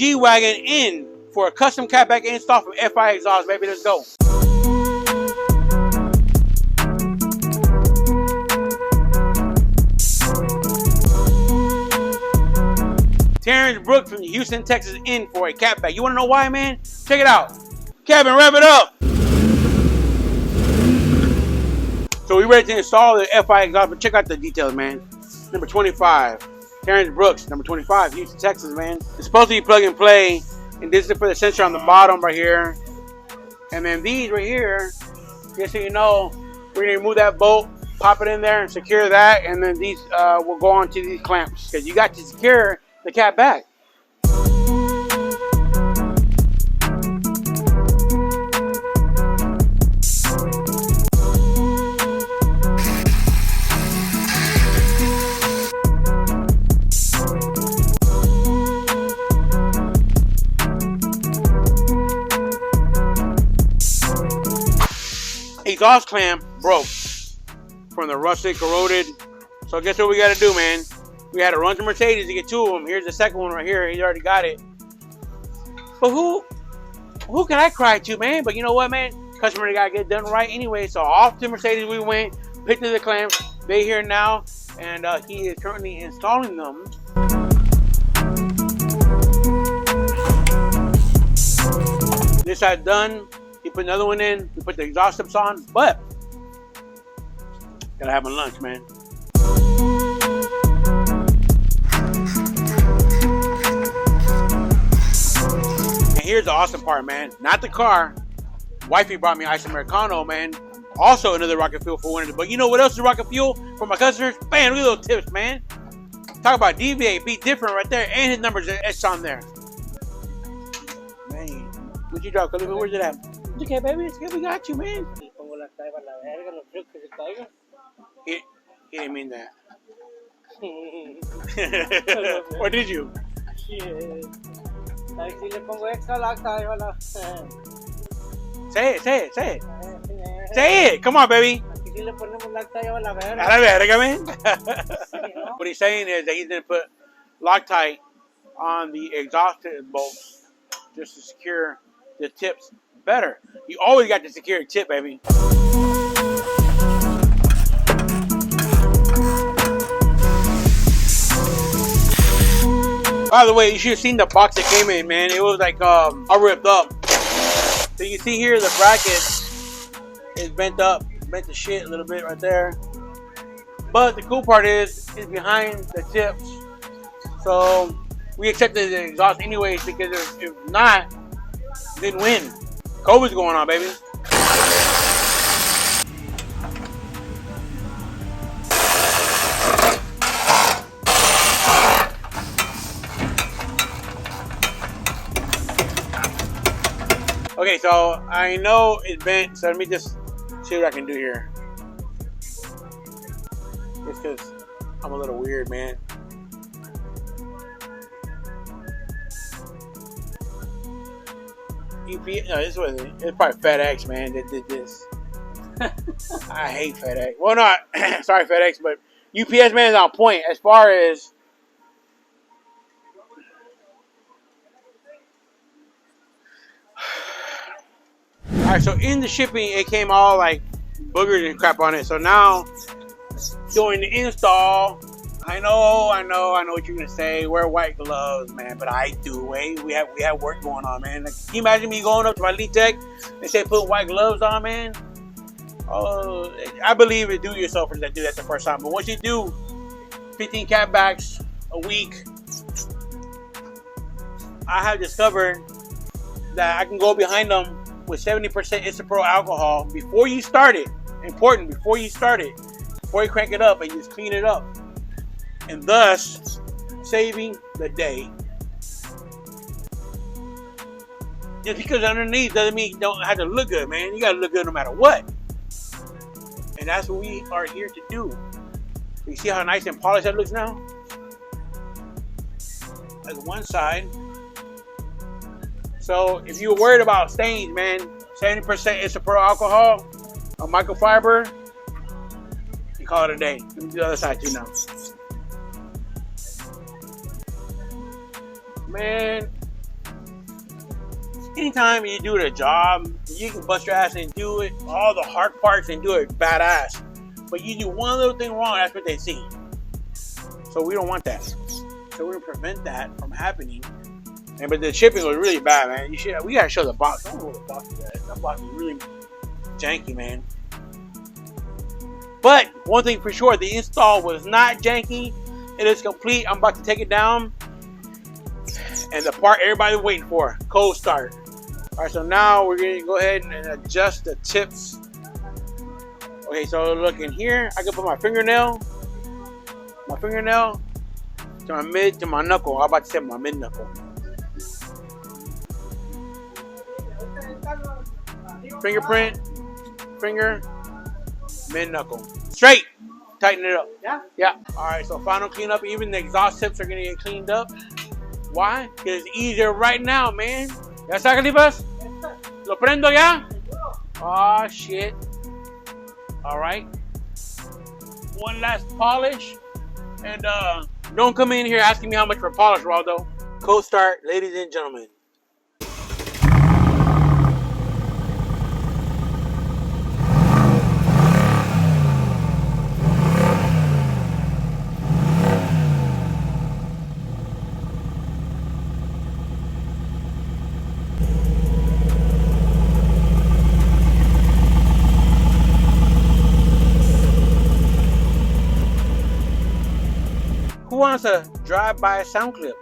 G-Wagon in for a custom catback install from FI Exhaust, baby. Let's go. Terrance Brooks from Houston, Texas in for a catback. You want to know why, man? Check it out. Kevin, rev it up. So we ready to install the FI exhaust, but check out the details, man. Number 25, Terrance Brooks. Number 25, Houston, Texas, man. It's supposed to be plug and play, and this is for the sensor on the bottom right here. And then these right here, just so you know, we're gonna remove that bolt, pop it in there, and secure that, and then these will go onto these clamps because you got to secure the cat back. Exhaust clamp broke from the rusted, corroded. So guess what we got to do, man? We had to run to Mercedes to get two of them. Here's the second one right here. He already got it. But who can I cry to, man? But you know what, man? Customer got to get done right anyway. So off to Mercedes we went, picked up the clamps. They here now, and he is currently installing them. This side done. He put another one in. We put the exhaust tips on, but gotta have my lunch, man. And here's the awesome part, man. Not the car. Wifey brought me ice Americano, man. Also another rocket fuel for winter. But you know what else is rocket fuel for my customers? Bam, look at those tips, man. Talk about Deviate, be different right there. And his numbers are etched on there. Man, what'd you drop, Khalifa? Where's it at? It's okay, baby. It's okay. We got you, man. He didn't mean that. Or did you? Say it. Say it. Come on, baby. What he's saying is that he's going to put Loctite on the exhaust bolts just to secure the tips better. You always got to secure a tip, baby. By the way, you should have seen the box that came in, man. It was like all ripped up. So you see here, the bracket is bent up, bent to shit a little bit right there. But the cool part is, it's behind the tips. So we accepted the exhaust anyways, because if not, then win. COVID's going on, baby. Okay, so I know it's bent, so let me just see what I can do here. Just because I'm a little weird, man. UPS, no, this wasn't. It's probably FedEx, man, that did this. I hate FedEx. Well, not sorry, FedEx, but UPS, man, is on point as far as all right. So in the shipping, it came all like boogers and crap on it. So now doing the install. I know what you're gonna say. Wear white gloves, man, but I do. We have work going on, man. Like, can you imagine me going up to my lead tech and say put white gloves on, man? Oh, I believe it do-it-yourselfers that do that the first time. But once you do 15 catbacks a week, I have discovered that I can go behind them with 70% isopropyl alcohol before you start it. Important, before you start it, before you crank it up and just clean it up. And thus, saving the day. Just because underneath doesn't mean you don't have to look good, man. You gotta look good no matter what. And that's what we are here to do. You see how nice and polished that looks now? That's one side. So if you're worried about stains, man, 70% isopropyl alcohol on microfiber, you call it a day. Let me do the other side too now. Man, anytime you do a job, you can bust your ass and do it, all the hard parts and do it badass. But you do one little thing wrong, that's what they see. So we don't want that. So we're gonna prevent that from happening. But the shipping was really bad, man. We gotta show the box. I don't know what the box is at. That box is really janky, man. But one thing for sure, the install was not janky. It is complete. I'm about to take it down. And the part everybody was waiting for, cold start. All right, so now we're gonna go ahead and adjust the tips. Okay, so look in here, I can put my fingernail to my knuckle. I'm about to say my mid knuckle. Fingerprint, finger, mid knuckle. Straight. Tighten it up. Yeah? Yeah. All right, so final cleanup. Even the exhaust tips are gonna get cleaned up. Why? Because it's easier right now, man. ¿Ya está, Califas? ¿Lo prendo ya? Oh, shit. All right. One last polish. And don't come in here asking me how much for polish, Waldo. Cold start, ladies and gentlemen. Who wants to drive by a sound clip?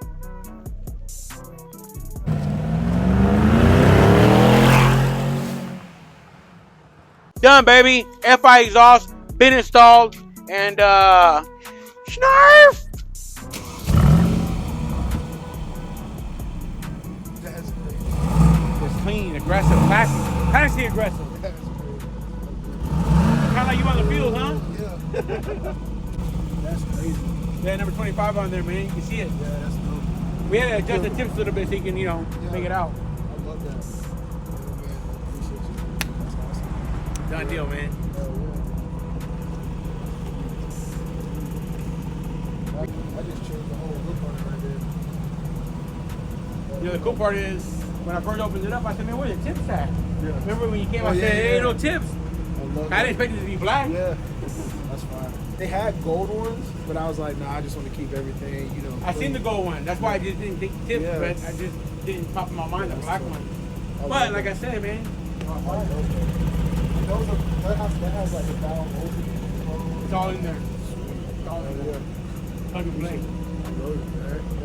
Done, baby. FI exhaust been installed, and snarf. It's clean, aggressive, classy aggressive. Kind of like you on the field, huh? Yeah. That's crazy. Yeah, number 25 on there, man. You can see it. Yeah, that's dope. We had to adjust the tips a little bit so you can, make it out. I love that. Yeah, man. Appreciate you. That's awesome. Done deal, man. I just changed the whole look on it right there. The cool part is, when I first opened it up, I said, man, where the tips at? Yeah. Remember when you came, I said, hey, ain't no tips. I didn't expect it to be black. Yeah, that's fine. They had gold ones, but I was like, nah, I just want to keep everything, I seen the gold one. That's why I just didn't think tips, Yeah. but I just didn't pop in my mind the black one. But like I said, man, that has like a valve opening. it's all in there. It's all in there. Plug and play.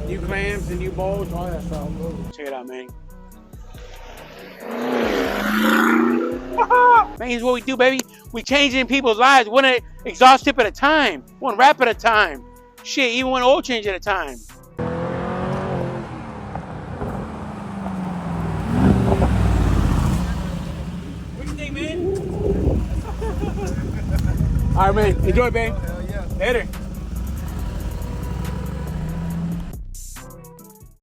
New clamps and new bolts, all that stuff. Check it out, man. Man, here's what we do, baby. We changing people's lives one exhaust tip at a time, one wrap at a time. Shit, even one oil change at a time. What do you think, man? All right, man. Enjoy, babe. Hell yeah. Later.